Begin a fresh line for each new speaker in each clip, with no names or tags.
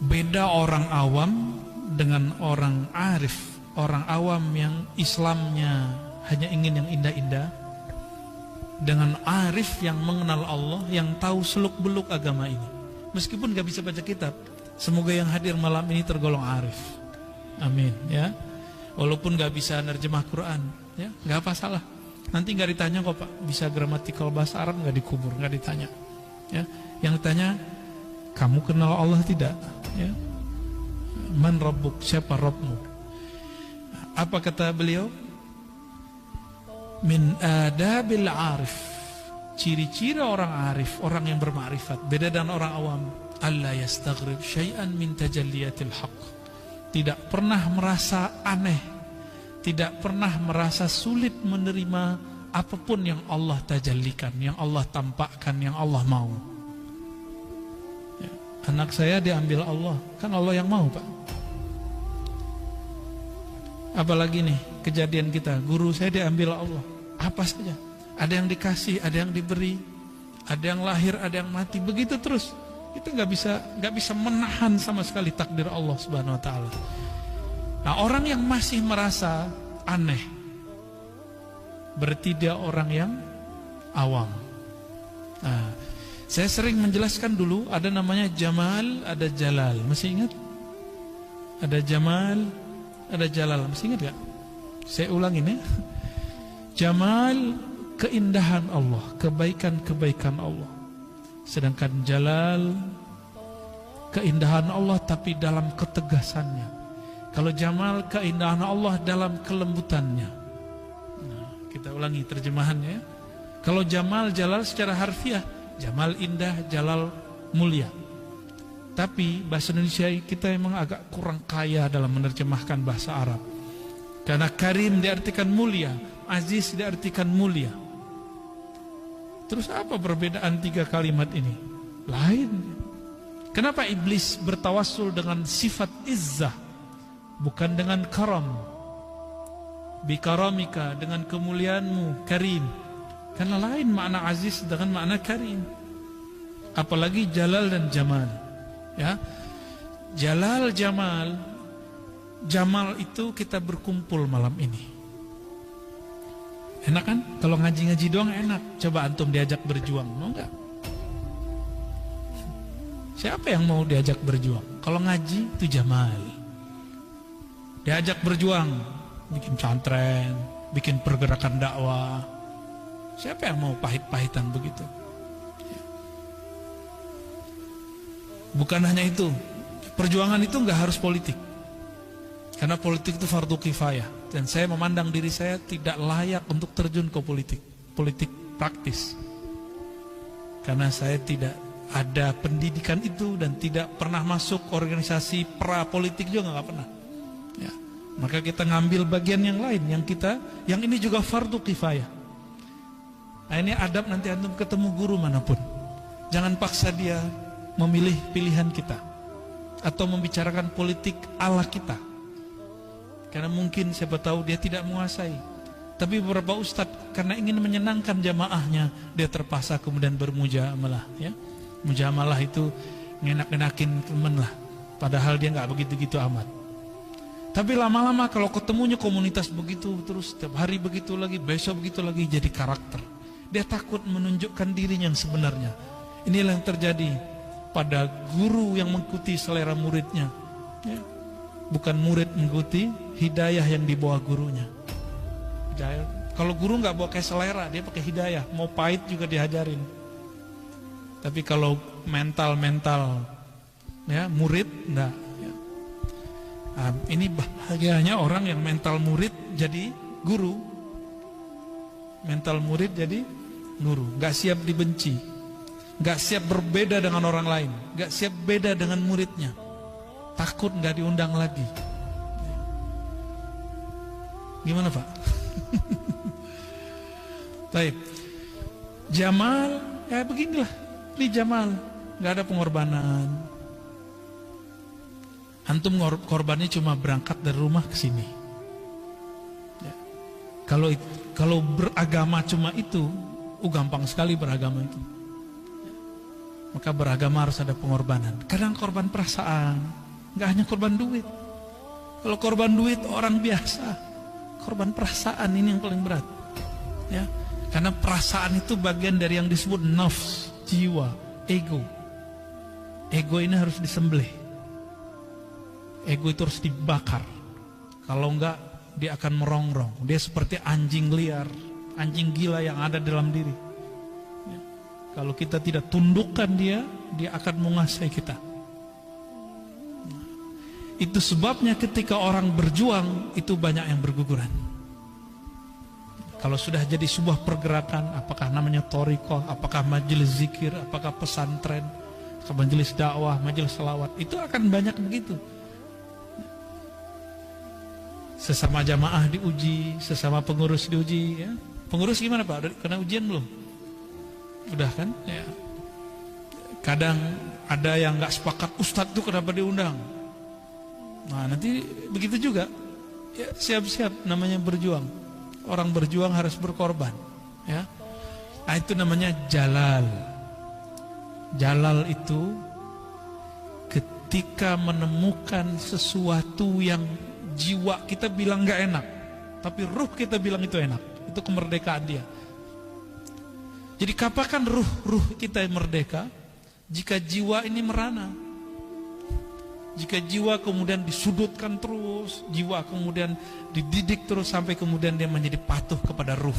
Beda orang awam dengan orang arif. Orang awam yang Islamnya hanya ingin yang indah-indah, dengan arif yang mengenal Allah, yang tahu seluk-beluk agama ini. Meskipun gak bisa baca kitab, semoga yang hadir malam ini tergolong arif. Amin ya. Walaupun gak bisa nerjemah Quran, ya gak apa salah. Nanti gak ditanya kok Pak, bisa gramatikal bahasa Arab gak dikubur, gak ditanya. Ya, yang ditanya, kamu kenal Allah tidak? Ya. Man Rabbuk, siapa Rabbmu? Apa kata beliau? Min adabil arif, ciri-ciri orang arif, orang yang bermakrifat, beda dengan orang awam. Alla yastaghrib syai'an min tajalliyatil haqq. Tidak pernah merasa aneh, tidak pernah merasa sulit menerima apapun yang Allah tajallikan, yang Allah tampakkan, yang Allah mau. Ya. Anak saya diambil Allah, kan Allah yang mau Pak. Apalagi nih kejadian kita, guru saya diambil Allah. Apa saja, ada yang dikasih, ada yang diberi, ada yang lahir, ada yang mati, begitu terus. Kita nggak bisa menahan sama sekali takdir Allah Subhanahu Wa Taala. Nah, orang yang masih merasa aneh, berarti dia orang yang awam. Nah, saya sering menjelaskan dulu, ada namanya Jamal, ada Jalal. Masih ingat? Ada Jamal, ada Jalal. Masih ingat gak? Saya ulangin ya. Jamal, keindahan Allah, kebaikan-kebaikan Allah. Sedangkan Jalal, keindahan Allah tapi dalam ketegasannya. Kalau Jamal, keindahan Allah dalam kelembutannya. Nah, kita ulangi terjemahannya. Kalau Jamal, Jalal secara harfiah, Jamal indah, Jalal mulia. Tapi bahasa Indonesia kita memang agak kurang kaya dalam menerjemahkan bahasa Arab. Karena Karim diartikan mulia, Aziz diartikan mulia. Terus apa perbedaan tiga kalimat ini? Lain. Kenapa iblis bertawassul dengan sifat izzah, bukan dengan karam? Bikaramika, dengan kemuliaanmu, Karim. Karena lain makna Aziz dengan makna Karim. Apalagi Jalal dan Jamal. Ya, Jalal, Jamal. Jamal itu kita berkumpul malam ini. Enak kan? Kalau ngaji-ngaji doang enak. Coba antum diajak berjuang, mau nggak? Siapa yang mau diajak berjuang? Kalau ngaji itu Jamal. Diajak berjuang, bikin pesantren, bikin pergerakan dakwah. Siapa yang mau pahit-pahitan begitu? Bukan hanya itu, perjuangan itu nggak harus politik. Karena politik itu fardu kifayah. Dan saya memandang diri saya tidak layak untuk terjun ke politik praktis. Karena saya tidak ada pendidikan itu dan tidak pernah masuk organisasi pra-politik juga nggak pernah. Ya. Maka kita ngambil bagian yang lain, yang ini juga fardu kifayah. Nah, ini adab nanti antum ketemu guru manapun. Jangan paksa dia memilih pilihan kita atau membicarakan politik ala kita, karena mungkin siapa tahu dia tidak menguasai. Tapi beberapa ustadz karena ingin menyenangkan jamaahnya, dia terpaksa kemudian bermujamalah. Ya, mujamalah itu ngenak-ngenakin temen lah, padahal dia nggak begitu-gitu amat. Tapi lama-lama kalau ketemunya komunitas begitu terus, setiap hari begitu lagi, besok begitu lagi, jadi karakter. Dia takut menunjukkan dirinya yang sebenarnya. Inilah yang terjadi pada guru yang mengikuti selera muridnya, ya. Bukan murid mengikuti hidayah yang dibawa gurunya. Hidayah. Kalau guru nggak bawa kayak selera, dia pakai hidayah, mau pahit juga diajarin. Tapi kalau mental ya murid enggak. Ya. Nah, ini bahagianya orang yang mental murid jadi guru, mental murid jadi guru, nggak siap dibenci. Gak siap berbeda dengan orang lain, gak siap beda dengan muridnya, takut gak diundang lagi. Gimana Pak? Baik. Jamal, ya beginilah. Ini Jamal, gak ada pengorbanan. Antum korbannya cuma berangkat dari rumah ke sini. Ya. Kalau beragama cuma itu, gampang sekali beragama itu. Maka beragama harus ada pengorbanan. Kadang korban perasaan, nggak hanya korban duit. Kalau korban duit orang biasa, korban perasaan ini yang paling berat. Ya, karena perasaan itu bagian dari yang disebut nafs, jiwa, ego. Ego ini harus disembelih. Ego itu harus dibakar. Kalau enggak, dia akan merongrong. Dia seperti anjing liar, anjing gila yang ada dalam diri. Ya. Kalau kita tidak tundukkan dia akan menguasai kita. Nah, itu sebabnya ketika orang berjuang, itu banyak yang berguguran. Kalau sudah jadi sebuah pergerakan, apakah namanya thariqah, apakah majelis zikir, apakah pesantren, majelis dakwah, majelis salawat, itu akan banyak begitu. Sesama jamaah diuji, sesama pengurus diuji. Ya. Pengurus gimana Pak? Kena ujian belum? Udah kan? Ya. Kadang ada yang nggak sepakat, Ustadz itu kenapa diundang? Nah nanti begitu juga. Ya, siap-siap namanya berjuang. Orang berjuang harus berkorban. Ya. Nah, itu namanya jalal. Jalal itu ketika menemukan sesuatu yang jiwa kita bilang gak enak, tapi ruh kita bilang itu enak. Itu kemerdekaan dia. Jadi kapan ruh kita merdeka? Jika jiwa ini merana. Jika jiwa kemudian disudutkan terus, jiwa kemudian dididik terus sampai kemudian dia menjadi patuh kepada ruh,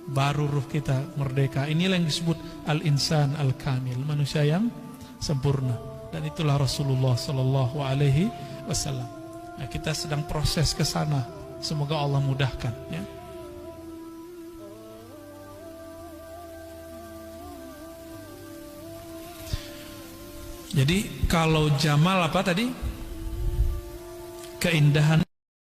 baru ruh kita merdeka. Inilah yang disebut al-insan al-kamil, manusia yang sempurna. Dan itulah Rasulullah Sallallahu Alaihi Wasallam. Nah, kita sedang proses ke sana. Semoga Allah mudahkan. Ya. Jadi kalau jamal apa tadi? Keindahan